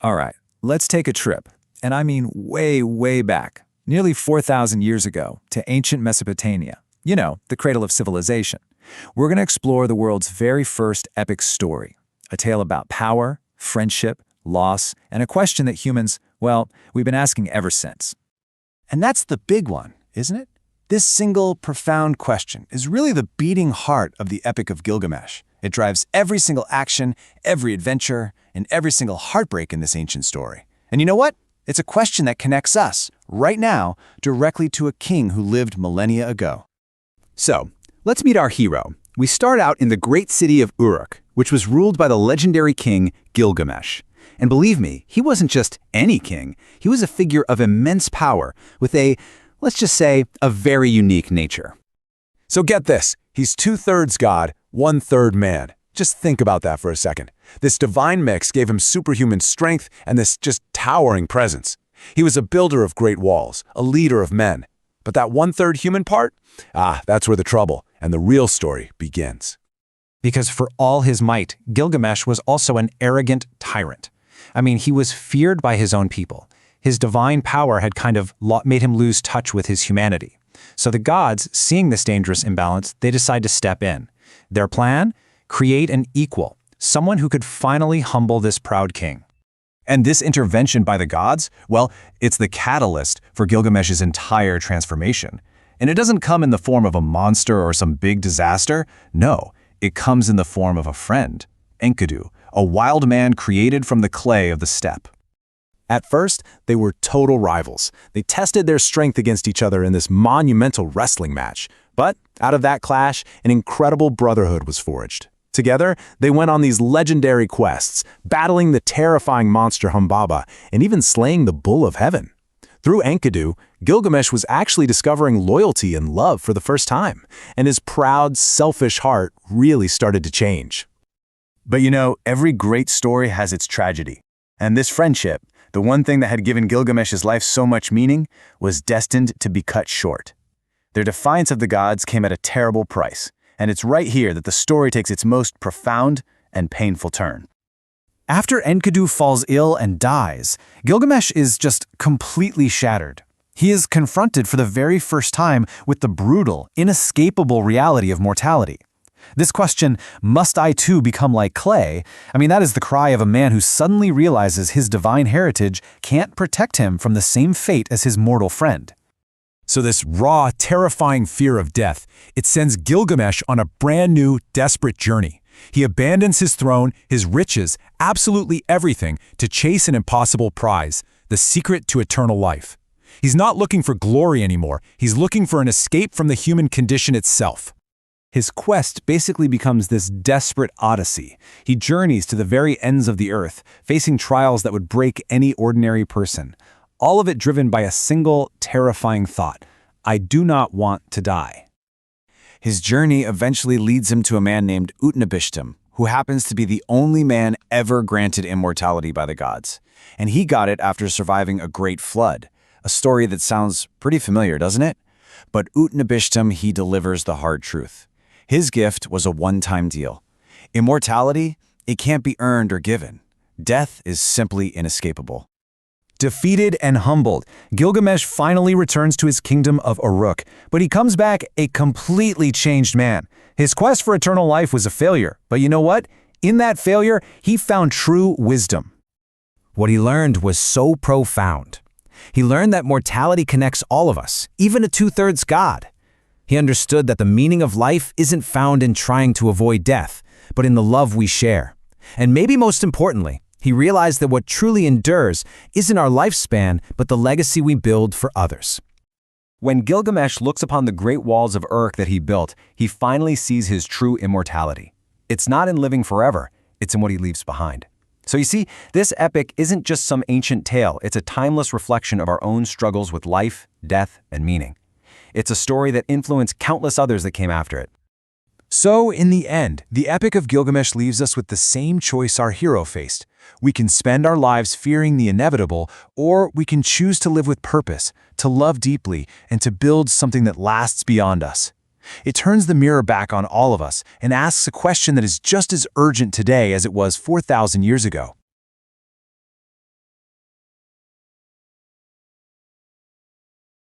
All right, let's take a trip, and I mean way, way back, nearly 4,000 years ago, to ancient Mesopotamia. You know, the cradle of civilization. We're going to explore the world's very first epic story, a tale about power, friendship, loss, and a question that humans, well, we've been asking ever since. And that's the big one, isn't it? This single, profound question is really the beating heart of the Epic of Gilgamesh. It drives every single action, every adventure, and every single heartbreak in this ancient story. And you know what? It's a question that connects us, right now, directly to a king who lived millennia ago. So, let's meet our hero. We start out in the great city of Uruk, which was ruled by the legendary king Gilgamesh. And believe me, he wasn't just any king. He was a figure of immense power with let's just say, a very unique nature. So get this, he's 2/3 God, 1/3 man. Just think about that for a second. This divine mix gave him superhuman strength and this just towering presence. He was a builder of great walls, a leader of men. But that 1/3 human part? That's where the trouble and the real story begins. Because for all his might, Gilgamesh was also an arrogant tyrant. I mean, he was feared by his own people. His divine power had kind of made him lose touch with his humanity. So the gods, seeing this dangerous imbalance, they decide to step in. Their plan? Create an equal, someone who could finally humble this proud king. And this intervention by the gods, well, it's the catalyst for Gilgamesh's entire transformation. And it doesn't come in the form of a monster or some big disaster. No, it comes in the form of a friend, Enkidu, a wild man created from the clay of the steppe. At first, they were total rivals. They tested their strength against each other in this monumental wrestling match. But out of that clash, an incredible brotherhood was forged. Together, they went on these legendary quests, battling the terrifying monster Humbaba and even slaying the bull of heaven. Through Enkidu, Gilgamesh was actually discovering loyalty and love for the first time, and his proud, selfish heart really started to change. But you know, every great story has its tragedy. And this friendship, the one thing that had given Gilgamesh's life so much meaning, was destined to be cut short. Their defiance of the gods came at a terrible price, and it's right here that the story takes its most profound and painful turn. After Enkidu falls ill and dies, Gilgamesh is just completely shattered. He is confronted for the very first time with the brutal, inescapable reality of mortality. This question, must I too become like clay? I mean, that is the cry of a man who suddenly realizes his divine heritage can't protect him from the same fate as his mortal friend. So this raw, terrifying fear of death, it sends Gilgamesh on a brand new, desperate journey. He abandons his throne, his riches, absolutely everything to chase an impossible prize, the secret to eternal life. He's not looking for glory anymore. He's looking for an escape from the human condition itself. His quest basically becomes this desperate odyssey. He journeys to the very ends of the earth, facing trials that would break any ordinary person. All of it driven by a single, terrifying thought: I do not want to die. His journey eventually leads him to a man named Utnapishtim, who happens to be the only man ever granted immortality by the gods. And he got it after surviving a great flood. A story that sounds pretty familiar, doesn't it? But Utnapishtim, he delivers the hard truth. His gift was a one-time deal. Immortality, it can't be earned or given. Death is simply inescapable. Defeated and humbled, Gilgamesh finally returns to his kingdom of Uruk, but he comes back a completely changed man. His quest for eternal life was a failure, but you know what? In that failure, he found true wisdom. What he learned was so profound. He learned that mortality connects all of us, even a 2/3 God. He understood that the meaning of life isn't found in trying to avoid death, but in the love we share. And maybe most importantly, he realized that what truly endures isn't our lifespan, but the legacy we build for others. When Gilgamesh looks upon the great walls of Uruk that he built, he finally sees his true immortality. It's not in living forever, it's in what he leaves behind. So you see, this epic isn't just some ancient tale, it's a timeless reflection of our own struggles with life, death, and meaning. It's a story that influenced countless others that came after it. So, in the end, the Epic of Gilgamesh leaves us with the same choice our hero faced. We can spend our lives fearing the inevitable, or we can choose to live with purpose, to love deeply, and to build something that lasts beyond us. It turns the mirror back on all of us and asks a question that is just as urgent today as it was 4,000 years ago.